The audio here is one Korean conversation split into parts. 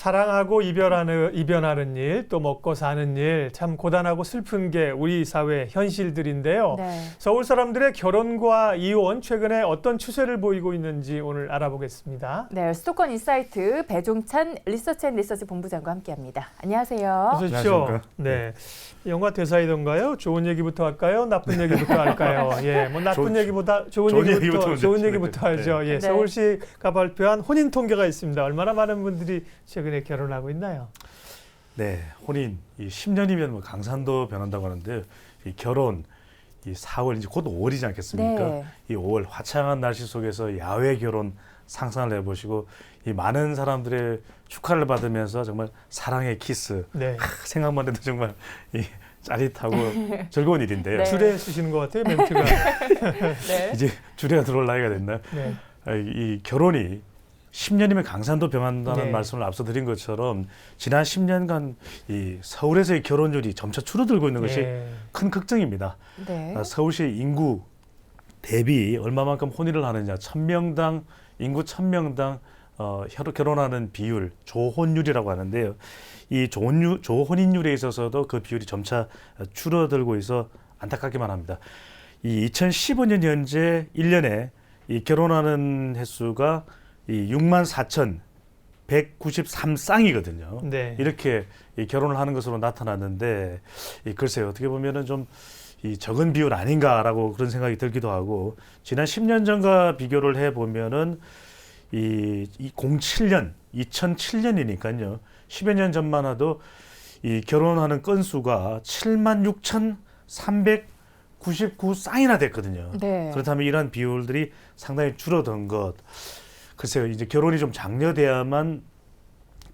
사랑하고 이별하는 일, 또 먹고 사는 일, 참 고단하고 슬픈 게 우리 사회 현실들인데요. 네. 서울 사람들의 결혼과 이혼, 최근에 어떤 추세를 보이고 있는지 오늘 알아보겠습니다. 네, 수도권 인사이트 배종찬 리서치 본부장과 함께합니다. 안녕하세요. 어서 오십시오. 네, 영화 대사이던가요? 좋은 얘기부터 할까요? 나쁜 얘기부터 할까요? 예, 뭐 나쁜 얘기보다 좋은 얘기부터 하죠. 네. 예, 네. 서울시가 발표한 혼인 통계가 있습니다. 얼마나 많은 분들이 최근에 결혼하고 있나요? 네, 혼인 이 10년이면 뭐 강산도 변한다고 하는데 이 결혼 이 4월 이제 곧 5월이지 않겠습니까? 네. 이 5월 화창한 날씨 속에서 야외 결혼 상상을 해보시고 이 많은 사람들의 축하를 받으면서 정말 사랑의 키스 네. 생각만 해도 정말 이 짜릿하고 즐거운 일인데요. 네. 줄에 쓰시는 것 같아요, 멘트가. 네. 이제 줄에 들어올 나이가 됐나요? 네. 이 결혼이 10년이면 강산도 변한다는 네. 말씀을 앞서 드린 것처럼 지난 10년간 이 서울에서의 결혼율이 점차 줄어들고 있는 것이 네. 큰 걱정입니다. 네. 서울시 인구 대비 얼마만큼 혼인을 하느냐, 1000명당 인구 1000명당 결혼하는 비율, 조혼율이라고 하는데요. 이 조혼인율에 있어서도 그 비율이 점차 줄어들고 있어 안타깝기만 합니다. 이 2015년 현재 1년에 이 결혼하는 횟수가 이 64,193쌍이거든요. 네. 이렇게 이 결혼을 하는 것으로 나타났는데 글쎄요, 어떻게 보면은 좀 이 적은 비율 아닌가라고 그런 생각이 들기도 하고, 지난 10년 전과 비교를 해 보면은 이 2007년이니까요. 10여 년 전만 해도 이 결혼하는 건수가 76,399쌍이나 됐거든요. 네. 그렇다면 이러한 비율들이 상당히 줄어든 것. 글쎄요, 이제 결혼이 좀 장려돼야만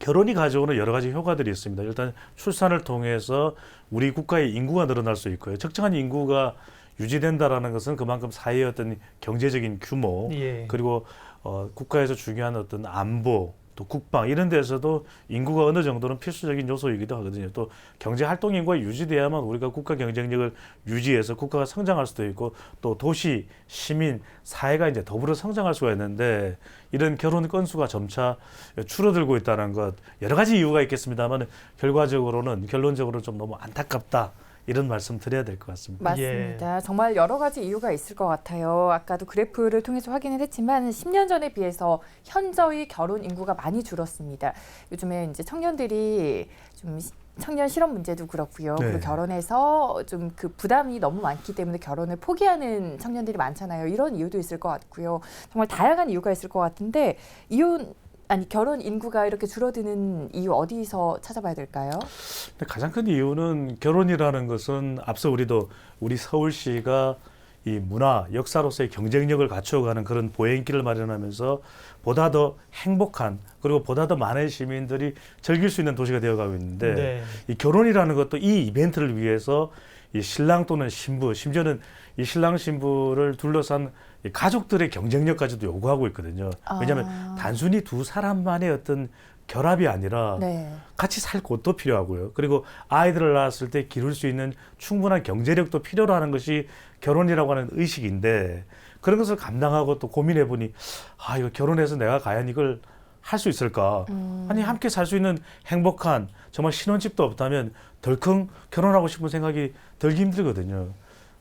결혼이 가져오는 여러 가지 효과들이 있습니다. 일단 출산을 통해서 우리 국가의 인구가 늘어날 수 있고요. 적정한 인구가 유지된다라는 것은 그만큼 사회의 어떤 경제적인 규모, 예. 그리고 국가에서 중요한 어떤 안보, 또 국방 이런 데서도 인구가 어느 정도는 필수적인 요소이기도 하거든요. 또 경제 활동 인구가 유지돼야만 우리가 국가 경쟁력을 유지해서 국가가 성장할 수도 있고, 또 도시, 시민, 사회가 이제 더불어 성장할 수가 있는데, 이런 결혼 건수가 점차 줄어들고 있다는 것, 여러 가지 이유가 있겠습니다만 결론적으로는 좀 너무 안타깝다, 이런 말씀 드려야 될 것 같습니다. 맞습니다. 정말 여러 가지 이유가 있을 것 같아요. 아까도 그래프를 통해서 확인을 했지만 10년 전에 비해서 현저히 결혼 인구가 많이 줄었습니다. 요즘에 이제 청년들이 좀 청년 실업 문제도 그렇고요. 네. 그리고 결혼해서 좀 그 부담이 너무 많기 때문에 결혼을 포기하는 청년들이 많잖아요. 이런 이유도 있을 것 같고요. 정말 다양한 이유가 있을 것 같은데 결혼 인구가 이렇게 줄어드는 이유 어디서 찾아봐야 될까요? 가장 큰 이유는 결혼이라는 것은 앞서 우리 서울시가 이 문화, 역사로서의 경쟁력을 갖추어가는 그런 보행길을 마련하면서 보다 더 행복한, 그리고 보다 더 많은 시민들이 즐길 수 있는 도시가 되어가고 있는데, 네. 이 결혼이라는 것도 이 이벤트를 위해서 이 신랑 또는 신부, 심지어는 이 신랑 신부를 둘러싼 이 가족들의 경쟁력까지도 요구하고 있거든요. 왜냐하면 단순히 두 사람만의 어떤 결합이 아니라 네. 같이 살 곳도 필요하고요. 그리고 아이들을 낳았을 때 기를 수 있는 충분한 경제력도 필요로 하는 것이 결혼이라고 하는 의식인데, 그런 것을 감당하고 또 고민해 보니 이거 결혼해서 내가 과연 이걸 할 수 있을까? 아니, 함께 살 수 있는 행복한 정말 신혼집도 없다면 덜컹 결혼하고 싶은 생각이 들기 힘들거든요.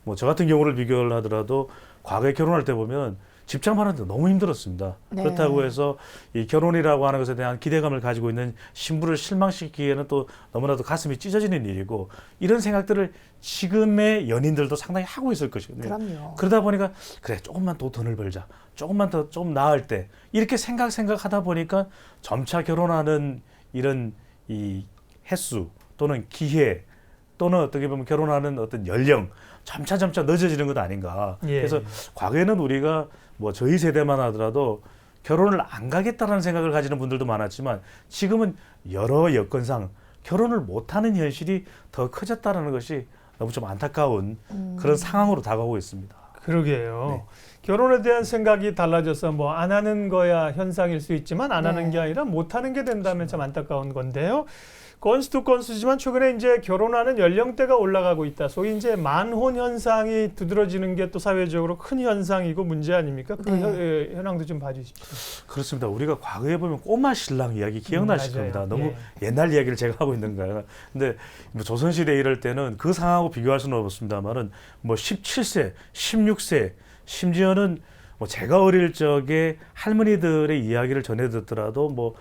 뭐 저 같은 경우를 비교를 하더라도 과거에 결혼할 때 보면 집착만 하는데 너무 힘들었습니다. 네. 그렇다고 해서 이 결혼이라고 하는 것에 대한 기대감을 가지고 있는 신부를 실망시키기에는 또 너무나도 가슴이 찢어지는 일이고, 이런 생각들을 지금의 연인들도 상당히 하고 있을 것이거든요. 그럼요. 그러다 보니까 그래, 조금만 더 돈을 벌자, 조금만 더 좀 나을 때, 이렇게 생각하다 보니까 점차 결혼하는 이런 이 횟수 또는 기회 또는 어떻게 보면 결혼하는 어떤 연령 점차 늦어지는 것 아닌가. 예. 그래서 과거에는 우리가 뭐 저희 세대만 하더라도 결혼을 안 가겠다라는 생각을 가지는 분들도 많았지만, 지금은 여러 여건상 결혼을 못하는 현실이 더 커졌다는 것이 너무 좀 안타까운 그런 상황으로 다가오고 있습니다. 그러게요. 결혼에 대한 생각이 달라져서 뭐 안 하는 거야 현상일 수 있지만 안 하는 게 아니라 못 하는 게 된다면 참 안타까운 건데요. 건수도 건수지만 최근에 이제 결혼하는 연령대가 올라가고 있다. 소위 이제 만혼 현상이 두드러지는 게 또 사회적으로 큰 현상이고 문제 아닙니까? 그 현황도 좀 봐주십시오. 그렇습니다. 우리가 과거에 보면 꼬마 신랑 이야기 기억나실 겁니다. 너무 옛날 이야기를 제가 하고 있는가요? 근데 뭐 조선시대 이럴 때는 그 상황하고 비교할 수는 없습니다만은 뭐 17세, 16세, 심지어는 뭐 제가 어릴 적에 할머니들의 이야기를 전해 듣더라도 뭐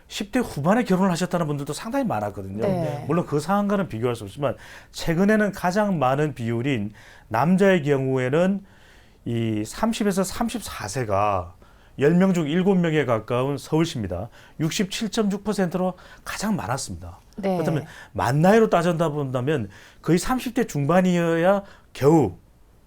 10대 후반에 결혼을 하셨다는 분들도 상당히 많았거든요. 네. 물론 그 상황과는 비교할 수 없지만 최근에는 가장 많은 비율인 남자의 경우에는 이 30에서 34세가 10명 중 7명에 가까운 서울시입니다. 67.6%로 가장 많았습니다. 네. 그렇다면 만 나이로 따진다 본다면 거의 30대 중반이어야 겨우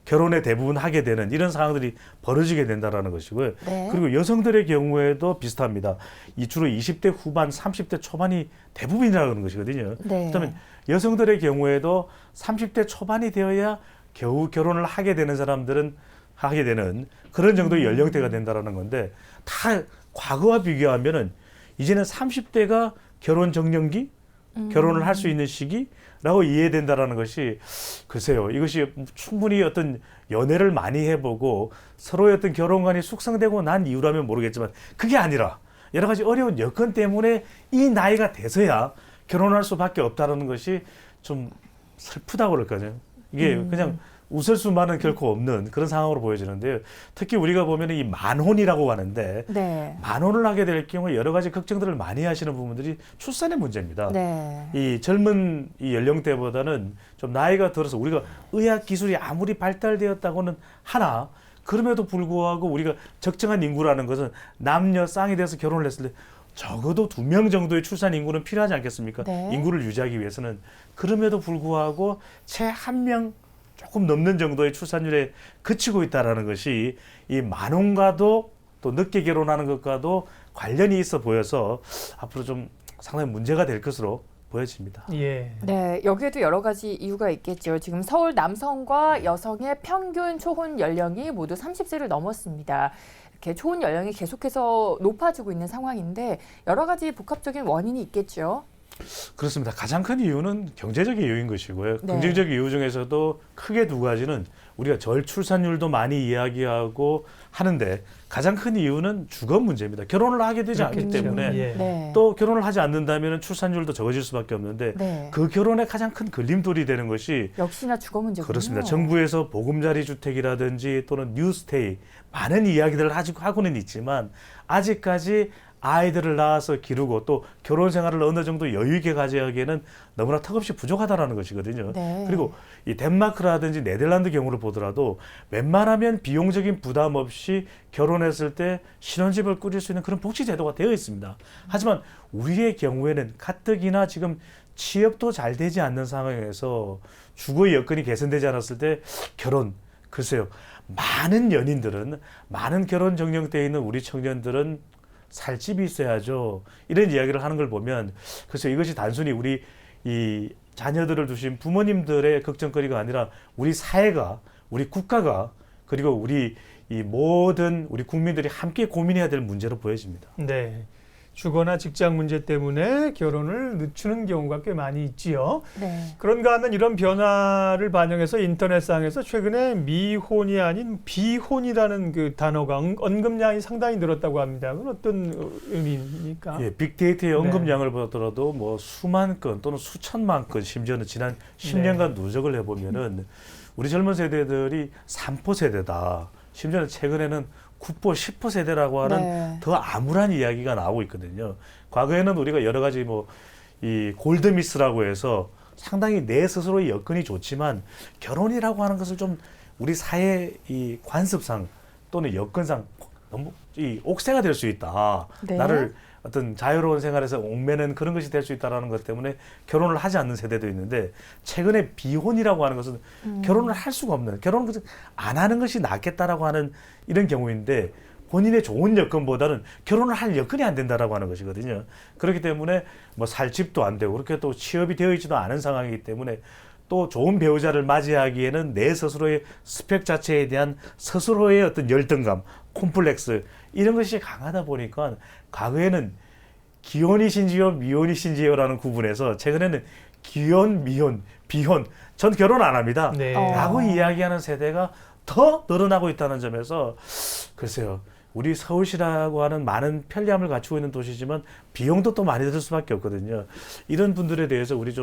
결혼에 대부분 하게 되는 이런 상황들이 벌어지게 된다는 것이고요. 네. 그리고 여성들의 경우에도 비슷합니다. 이 주로 20대 후반, 30대 초반이 대부분이라는 것이거든요. 네. 그렇다면 여성들의 경우에도 30대 초반이 되어야 겨우 결혼을 하게 되는 사람들은 하게 되는 그런 정도의 연령대가 된다는 건데 다 과거와 비교하면은 이제는 30대가 결혼 정년기, 결혼을 할 수 있는 시기라고 이해된다라는 것이 글쎄요. 이것이 충분히 어떤 연애를 많이 해보고 서로의 어떤 결혼관이 숙성되고 난 이유라면 모르겠지만 그게 아니라 여러 가지 어려운 여건 때문에 이 나이가 돼서야 결혼할 수밖에 없다는 것이 좀 슬프다고 그럴까요? 이게 그냥 웃을 수만은 결코 없는 그런 상황으로 보여지는데요. 특히 우리가 보면 이 만혼이라고 하는데 네. 만혼을 하게 될 경우에 여러 가지 걱정들을 많이 하시는 부분들이 출산의 문제입니다. 네. 이 젊은 이 연령대보다는 좀 나이가 들어서 우리가 의학 기술이 아무리 발달되었다고는 하나 그럼에도 불구하고 우리가 적정한 인구라는 것은 남녀 쌍이 돼서 결혼을 했을 때 적어도 2명 정도의 출산 인구는 필요하지 않겠습니까? 네. 인구를 유지하기 위해서는 그럼에도 불구하고 채 1명 조금 넘는 정도의 출산율에 그치고 있다는 것이 이 만혼과도 또 늦게 결혼하는 것과도 관련이 있어 보여서 앞으로 좀 상당히 문제가 될 것으로 보여집니다. 예. 네, 여기에도 여러 가지 이유가 있겠죠. 지금 서울 남성과 여성의 평균 초혼 연령이 모두 30세를 넘었습니다. 이렇게 초혼 연령이 계속해서 높아지고 있는 상황인데 여러 가지 복합적인 원인이 있겠죠. 그렇습니다. 가장 큰 이유는 경제적 이유인 것이고요. 네. 경제적 이유 중에서도 크게 두 가지는 우리가 저출산율도 많이 이야기하고 하는데 가장 큰 이유는 주거 문제입니다. 결혼을 하게 되지 않기 그렇겠죠. 때문에 예. 네. 또 결혼을 하지 않는다면 출산율도 적어질 수밖에 없는데 네. 그 결혼의 가장 큰 걸림돌이 되는 것이 역시나 주거 문제군요. 그렇습니다. 정부에서 보금자리 주택이라든지 또는 뉴스테이 많은 이야기들을 하고는 있지만 아직까지 아이들을 낳아서 기르고 또 결혼 생활을 어느 정도 여유 있게 가져가기에는 너무나 턱없이 부족하다라는 것이거든요. 네. 그리고 이 덴마크라든지 네덜란드 경우를 보더라도 웬만하면 비용적인 부담 없이 결혼했을 때 신혼집을 꾸릴 수 있는 그런 복지 제도가 되어 있습니다. 하지만 우리의 경우에는 가뜩이나 지금 취업도 잘 되지 않는 상황에서 주거 여건이 개선되지 않았을 때 결혼, 글쎄요. 많은 연인들은 많은 결혼 정령대에 있는 우리 청년들은 살 집이 있어야죠. 이런 이야기를 하는 걸 보면 그래서 이것이 단순히 우리 이 자녀들을 두신 부모님들의 걱정거리가 아니라 우리 사회가, 우리 국가가 그리고 우리 이 모든 우리 국민들이 함께 고민해야 될 문제로 보여집니다. 네. 주거나 직장 문제 때문에 결혼을 늦추는 경우가 꽤 많이 있지요. 네. 그런가 하면 이런 변화를 반영해서 인터넷상에서 최근에 미혼이 아닌 비혼이라는 그 단어가 언급량이 상당히 늘었다고 합니다. 그건 어떤 의미입니까? 예, 빅데이터의 언급량을 보더라도 뭐 수만 건 또는 수천만 건 심지어는 지난 10년간 누적을 해보면은 우리 젊은 세대들이 3포 세대다. 심지어는 최근에는 9포, 10포 세대라고 하는 네. 더 암울한 이야기가 나오고 있거든요. 과거에는 우리가 여러 가지 뭐 이 골드미스라고 해서 상당히 내 스스로의 여건이 좋지만 결혼이라고 하는 것을 좀 우리 사회 이 관습상 또는 여건상 너무 이 옥새가 될 수 있다. 네. 나를 어떤 자유로운 생활에서 옥매는 그런 것이 될 수 있다라는 것 때문에 결혼을 하지 않는 세대도 있는데 최근에 비혼이라고 하는 것은 결혼을 할 수가 없는 결혼을 안 하는 것이 낫겠다라고 하는 이런 경우인데 본인의 좋은 여건보다는 결혼을 할 여건이 안 된다라고 하는 것이거든요. 그렇기 때문에 뭐 살 집도 안 되고 그렇게 또 취업이 되어 있지도 않은 상황이기 때문에 또 좋은 배우자를 맞이하기에는 내 스스로의 스펙 자체에 대한 스스로의 어떤 열등감, 콤플렉스 이런 것이 강하다 보니까 과거에는 기혼이신지요, 미혼이신지요라는 구분에서 최근에는 기혼, 미혼, 비혼, 전 결혼 안 합니다. 네. 라고 이야기하는 세대가 더 늘어나고 있다는 점에서 글쎄요. 우리 서울시라고 하는 많은 편리함을 갖추고 있는 도시지만 비용도 또 많이 들 수밖에 없거든요. 이런 분들에 대해서 우리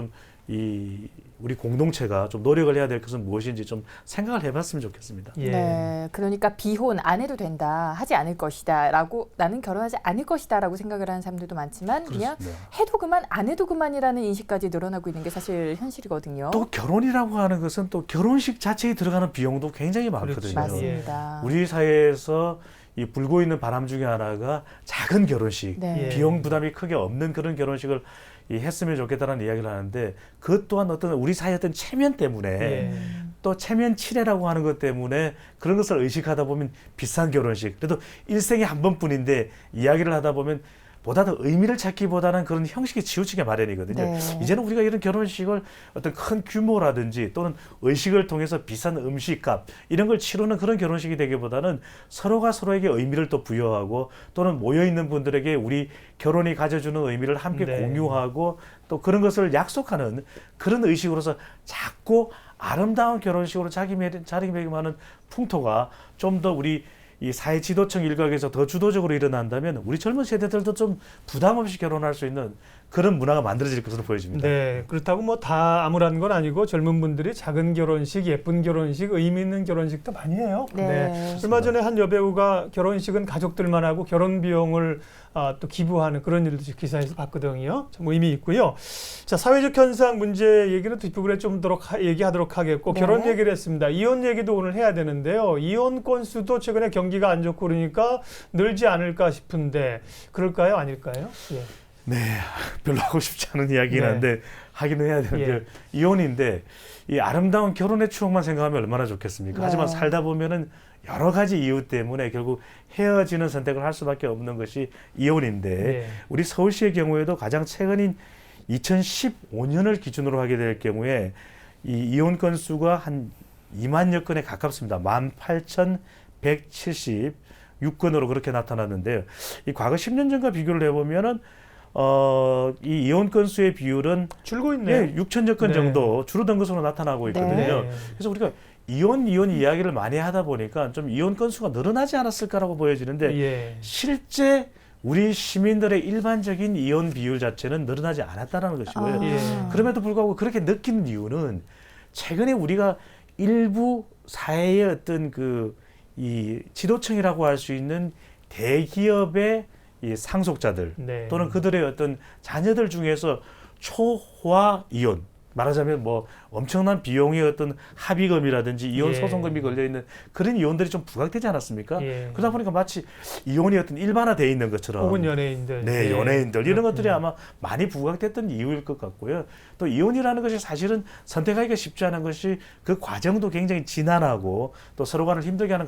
공동체가 좀 노력을 해야 될 것은 무엇인지 좀 생각을 해봤으면 좋겠습니다. 예. 네, 그러니까 비혼 안 해도 된다, 하지 않을 것이다라고 나는 결혼하지 않을 것이다라고 생각을 하는 사람들도 많지만 그냥 그렇습니다. 해도 그만 안 해도 그만이라는 인식까지 늘어나고 있는 게 사실 현실이거든요. 또 결혼이라고 하는 것은 또 결혼식 자체에 들어가는 비용도 굉장히 많거든요. 맞습니다. 우리 사회에서 이 불고 있는 바람 중에 하나가 작은 결혼식, 네. 예. 비용 부담이 크게 없는 그런 결혼식을 했으면 좋겠다는 이야기를 하는데 그것 또한 어떤 우리 사회의 어떤 체면 때문에 예. 또 체면 치레라고 하는 것 때문에 그런 것을 의식하다 보면 비싼 결혼식 그래도 일생에 한 번뿐인데 이야기를 하다 보면 보다 더 의미를 찾기보다는 그런 형식에 치우치게 마련이거든요. 네. 이제는 우리가 이런 결혼식을 어떤 큰 규모라든지 또는 의식을 통해서 비싼 음식값 이런 걸 치르는 그런 결혼식이 되기보다는 서로가 서로에게 의미를 또 부여하고 또는 모여있는 분들에게 우리 결혼이 가져주는 의미를 함께 네. 공유하고 또 그런 것을 약속하는 그런 의식으로서 작고 아름다운 결혼식으로 자리매김하는 풍토가 좀 더 우리 이 사회 지도층 일각에서 더 주도적으로 일어난다면 우리 젊은 세대들도 좀 부담 없이 결혼할 수 있는 그런 문화가 만들어질 것으로 보여집니다. 네, 그렇다고 뭐 다 암울한 건 아니고 젊은 분들이 작은 결혼식, 예쁜 결혼식, 의미 있는 결혼식도 많이 해요. 네. 얼마 전에 한 여배우가 결혼식은 가족들만 하고 결혼 비용을 또 기부하는 그런 일도 기사에서 봤거든요. 참 의미 있고요. 자, 사회적 현상 문제 얘기는 뒷부분에 좀 더 얘기하도록 하겠고 네. 결혼 얘기를 했습니다. 이혼 얘기도 오늘 해야 되는데요. 이혼 건수도 최근에 경기가 안 좋고 그러니까 늘지 않을까 싶은데 그럴까요? 아닐까요? 예. 네, 별로 하고 싶지 않은 이야기긴 네. 한데 하기는 해야 되는 게 이혼인데 이 아름다운 결혼의 추억만 생각하면 얼마나 좋겠습니까? 네. 하지만 살다 보면은 여러 가지 이유 때문에 결국 헤어지는 선택을 할 수밖에 없는 것이 이혼인데 예. 우리 서울시의 경우에도 가장 최근인 2015년을 기준으로 하게 될 경우에 이 이혼 건수가 한 2만여 건에 가깝습니다. 18,176건으로 그렇게 나타났는데요. 이 과거 10년 전과 비교를 해보면은 이 이혼 건수의 비율은 줄고 있네요. 6천여 건 네. 정도 줄어든 것으로 나타나고 있거든요. 네. 그래서 우리가 이혼 이야기를 많이 하다 보니까 좀 이혼 건수가 늘어나지 않았을까라고 보여지는데 예. 실제 우리 시민들의 일반적인 이혼 비율 자체는 늘어나지 않았다는 것이고요. 아. 예. 그럼에도 불구하고 그렇게 느끼는 이유는 최근에 우리가 일부 사회의 어떤 이 지도층이라고 할 수 있는 대기업의 이 상속자들 네. 또는 그들의 어떤 자녀들 중에서 초과 이혼 말하자면 뭐 엄청난 비용의 어떤 합의금이라든지 이혼 예. 소송금이 걸려 있는 그런 이혼들이 좀 부각되지 않았습니까? 예. 그러다 보니까 마치 이혼이 어떤 일반화되어 있는 것처럼 혹은 연예인들. 네, 예. 연예인들 이런 것들이 그렇군요. 아마 많이 부각됐던 이유일 것 같고요. 또 이혼이라는 것이 사실은 선택하기가 쉽지 않은 것이 그 과정도 굉장히 지난하고 또 서로 간을 힘들게 하는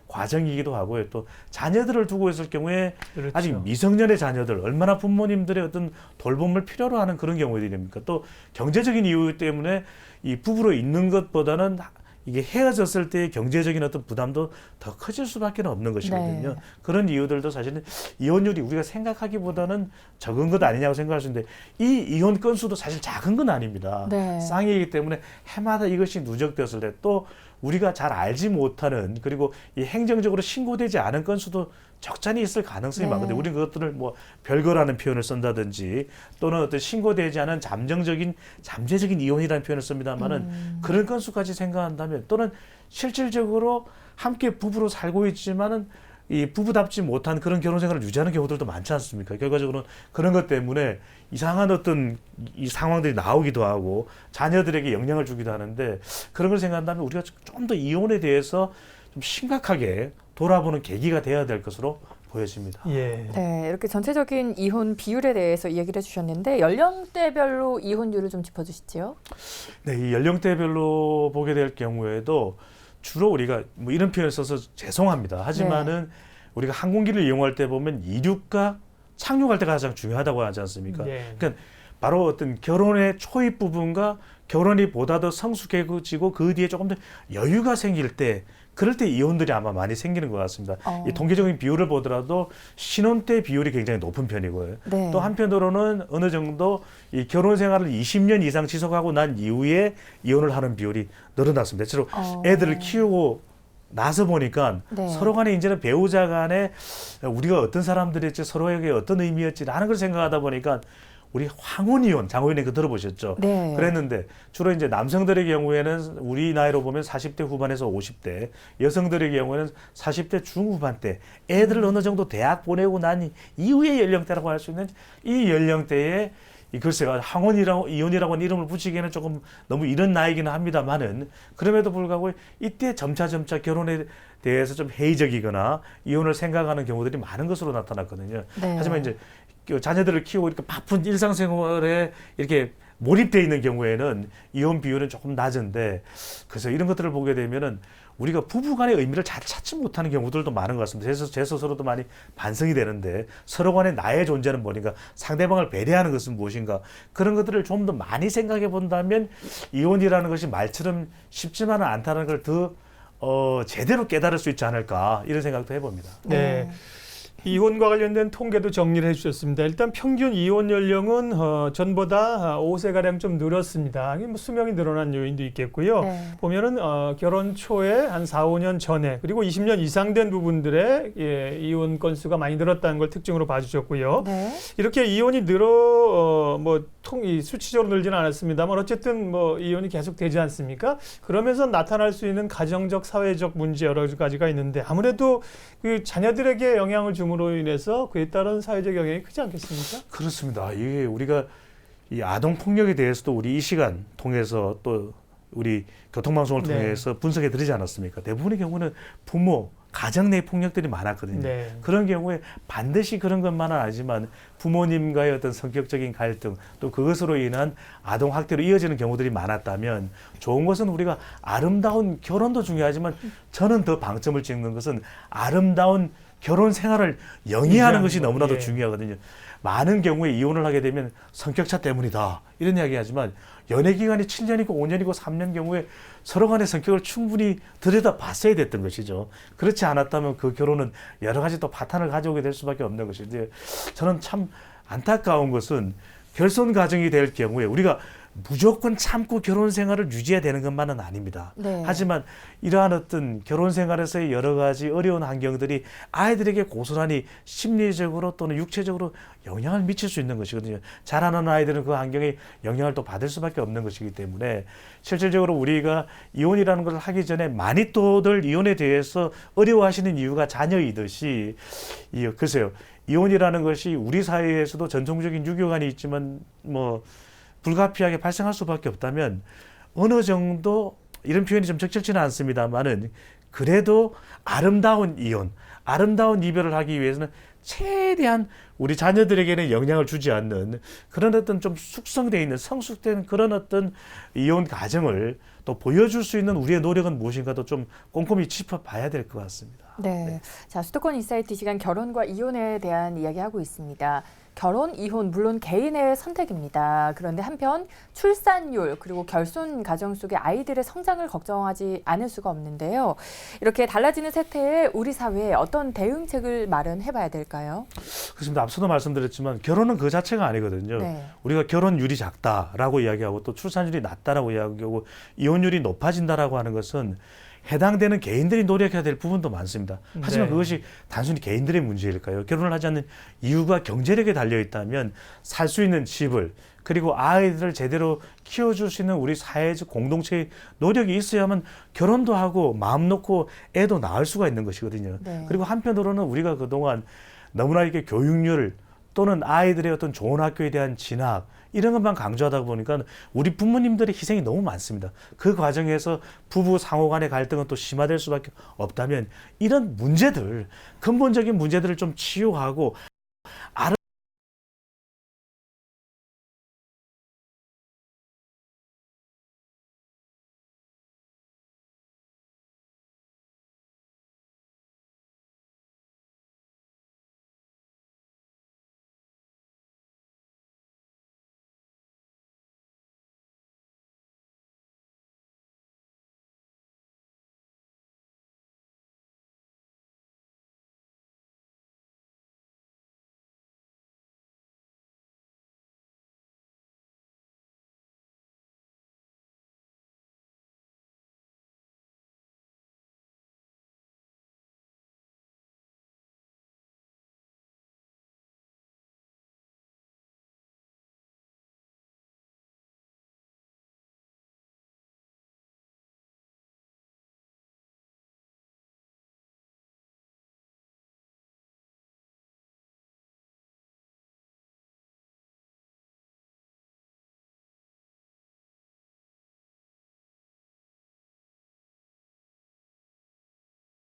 과정이기도 하고요. 또 자녀들을 두고 있을 경우에 그렇죠. 아직 미성년의 자녀들 얼마나 부모님들의 어떤 돌봄을 필요로 하는 그런 경우들이 됩니까? 또 경제적인 이유 때문에 이 부부로 있는 것보다는 이게 헤어졌을 때의 경제적인 어떤 부담도 더 커질 수밖에 없는 것이거든요. 네. 그런 이유들도 사실은 이혼율이 우리가 생각하기보다는 적은 것 아니냐고 생각할 수 있는데 이 이혼 건수도 사실 작은 건 아닙니다. 네. 쌍이기 때문에 해마다 이것이 누적되었을 때 또 우리가 잘 알지 못하는 그리고 이 행정적으로 신고되지 않은 건수도 적잖이 있을 가능성이 네. 많거든요. 우리는 그것들을 뭐 별거라는 표현을 쓴다든지 또는 어떤 신고되지 않은 잠재적인 이혼이라는 표현을 씁니다만은 그런 건수까지 생각한다면 또는 실질적으로 함께 부부로 살고 있지만은 이 부부답지 못한 그런 결혼 생활을 유지하는 경우들도 많지 않습니까? 결과적으로는 그런 것 때문에 이상한 어떤 이 상황들이 나오기도 하고 자녀들에게 영향을 주기도 하는데 그런 걸 생각한다면 우리가 좀 더 이혼에 대해서 좀 심각하게 돌아보는 계기가 돼야 될 것으로 보여집니다. 예. 네, 이렇게 전체적인 이혼 비율에 대해서 이야기를 해주셨는데 연령대별로 이혼율을 좀 짚어주시죠. 네, 이 연령대별로 보게 될 경우에도 주로 우리가 뭐 이런 표현을 써서 죄송합니다. 하지만은 우리가 항공기를 이용할 때 보면 이륙과 착륙할 때가 가장 중요하다고 하지 않습니까? 네. 그러니까 바로 어떤 결혼의 초입 부분과 결혼이 보다 더 성숙해지고 그 뒤에 조금 더 여유가 생길 때 그럴 때 이혼들이 아마 많이 생기는 것 같습니다. 이 통계적인 비율을 보더라도 신혼 때 비율이 굉장히 높은 편이고요. 네. 또 한편으로는 어느 정도 이 결혼 생활을 20년 이상 지속하고 난 이후에 이혼을 하는 비율이 늘어났습니다. 실제로 애들을 키우고 나서 보니까 네. 서로 간에 이제는 배우자 간에 우리가 어떤 사람들이었지 서로에게 어떤 의미였지라는 걸 생각하다 보니까 우리 황혼이혼, 장호연이 그 들어보셨죠? 네. 그랬는데 주로 이제 남성들의 경우에는 우리 나이로 보면 40대 후반에서 50대, 여성들의 경우에는 40대 중후반대, 애들을 어느 정도 대학 보내고 난 이후의 연령대라고 할 수 있는 이 연령대에 글쎄요, 황혼이라고 이혼이라고 하는 이름을 붙이기에는 조금 너무 이른 나이기는 합니다만은 그럼에도 불구하고 이때 점차 결혼에 대해서 좀 회의적이거나 이혼을 생각하는 경우들이 많은 것으로 나타났거든요. 네. 하지만 이제 자녀들을 키우고 이렇게 바쁜 일상생활에 이렇게 몰입되어 있는 경우에는 이혼 비율은 조금 낮은데 그래서 이런 것들을 보게 되면은 우리가 부부간의 의미를 잘 찾지 못하는 경우들도 많은 것 같습니다. 제 스스로도 많이 반성이 되는데 서로 간의 나의 존재는 뭐인가, 상대방을 배려하는 것은 무엇인가, 그런 것들을 좀 더 많이 생각해 본다면 이혼이라는 것이 말처럼 쉽지만은 않다는 걸 더 제대로 깨달을 수 있지 않을까, 이런 생각도 해봅니다. 네. 이혼과 관련된 통계도 정리를 해주셨습니다. 일단 평균 이혼 연령은 전보다 5세가량 좀 늘었습니다. 이게 뭐 수명이 늘어난 요인도 있겠고요. 네. 보면은 결혼 초에 한 4, 5년 전에 그리고 20년 이상 된 부분들의 이혼 건수가 많이 늘었다는 걸 특징으로 봐주셨고요. 네. 이렇게 이혼이 이 수치적으로 늘지는 않았습니다만 어쨌든 뭐 이혼이 계속 되지 않습니까? 그러면서 나타날 수 있는 가정적, 사회적 문제 여러 가지가 있는데 아무래도 그 자녀들에게 영향을 줌으로 인해서 그에 따른 사회적 영향이 크지 않겠습니까? 그렇습니다. 이게 우리가 이 아동 폭력에 대해서도 우리 이 시간 통해서 또 우리 교통방송을 네. 통해서 분석해 드리지 않았습니까? 대부분의 경우는 부모, 가정 내 폭력들이 많았거든요. 네. 그런 경우에 반드시 그런 것만은 아니지만 부모님과의 어떤 성격적인 갈등, 또 그것으로 인한 아동 학대로 이어지는 경우들이 많았다면, 좋은 것은 우리가 아름다운 결혼도 중요하지만 저는 더 방점을 찍는 것은 아름다운 결혼 생활을 영위하는 것이 너무나도 예. 중요하거든요. 많은 경우에 이혼을 하게 되면 성격차 때문이다, 이런 이야기 하지만 연애 기간이 7년이고 5년이고 3년 경우에 서로 간의 성격을 충분히 들여다 봤어야 됐던 것이죠. 그렇지 않았다면 그 결혼은 여러 가지 또 파탄을 가져오게 될 수밖에 없는 것인데, 저는 참 안타까운 것은 결손 가정이 될 경우에 우리가 무조건 참고 결혼 생활을 유지해야 되는 것만은 아닙니다. 네. 하지만 이러한 어떤 결혼 생활에서의 여러 가지 어려운 환경들이 아이들에게 고스란히 심리적으로 또는 육체적으로 영향을 미칠 수 있는 것이거든요. 자라는 아이들은 그 환경에 영향을 또 받을 수밖에 없는 것이기 때문에 실질적으로 우리가 이혼이라는 것을 하기 전에 많이 또들 이혼에 대해서 어려워하시는 이유가 자녀이듯이, 글쎄요, 이혼이라는 것이 우리 사회에서도 전통적인 유교관이 있지만 뭐 불가피하게 발생할 수밖에 없다면, 어느 정도 이런 표현이 좀 적절치는 않습니다만은 그래도 아름다운 이혼, 아름다운 이별을 하기 위해서는 최대한 우리 자녀들에게는 영향을 주지 않는 그런 어떤 좀 숙성되어 있는 성숙된 그런 어떤 이혼 가정을 또 보여줄 수 있는 우리의 노력은 무엇인가도 좀 꼼꼼히 짚어봐야 될 것 같습니다. 네. 자, 수도권 인사이트 시간 결혼과 이혼에 대한 이야기하고 있습니다. 결혼, 이혼 물론 개인의 선택입니다. 그런데 한편 출산율 그리고 결손 가정 속의 아이들의 성장을 걱정하지 않을 수가 없는데요. 이렇게 달라지는 세태에 우리 사회에 어떤 대응책을 마련해봐야 될까요? 그렇습니다. 앞서도 말씀드렸지만 결혼은 그 자체가 아니거든요. 네. 우리가 결혼율이 작다라고 이야기하고 또 출산율이 낮다라고 이야기하고 이혼율이 높아진다라고 하는 것은 해당되는 개인들이 노력해야 될 부분도 많습니다. 하지만 네. 그것이 단순히 개인들의 문제일까요? 결혼을 하지 않는 이유가 경제력에 달려 있다면 살 수 있는 집을, 그리고 아이들을 제대로 키워줄 수 있는 우리 사회적 공동체의 노력이 있어야만 결혼도 하고 마음 놓고 애도 낳을 수가 있는 것이거든요. 네. 그리고 한편으로는 우리가 그동안 너무나 이렇게 교육률 또는 아이들의 어떤 좋은 학교에 대한 진학, 이런 것만 강조하다 보니까 우리 부모님들의 희생이 너무 많습니다. 그 과정에서 부부 상호 간의 갈등은 또 심화될 수밖에 없다면, 이런 문제들, 근본적인 문제들을 좀 치유하고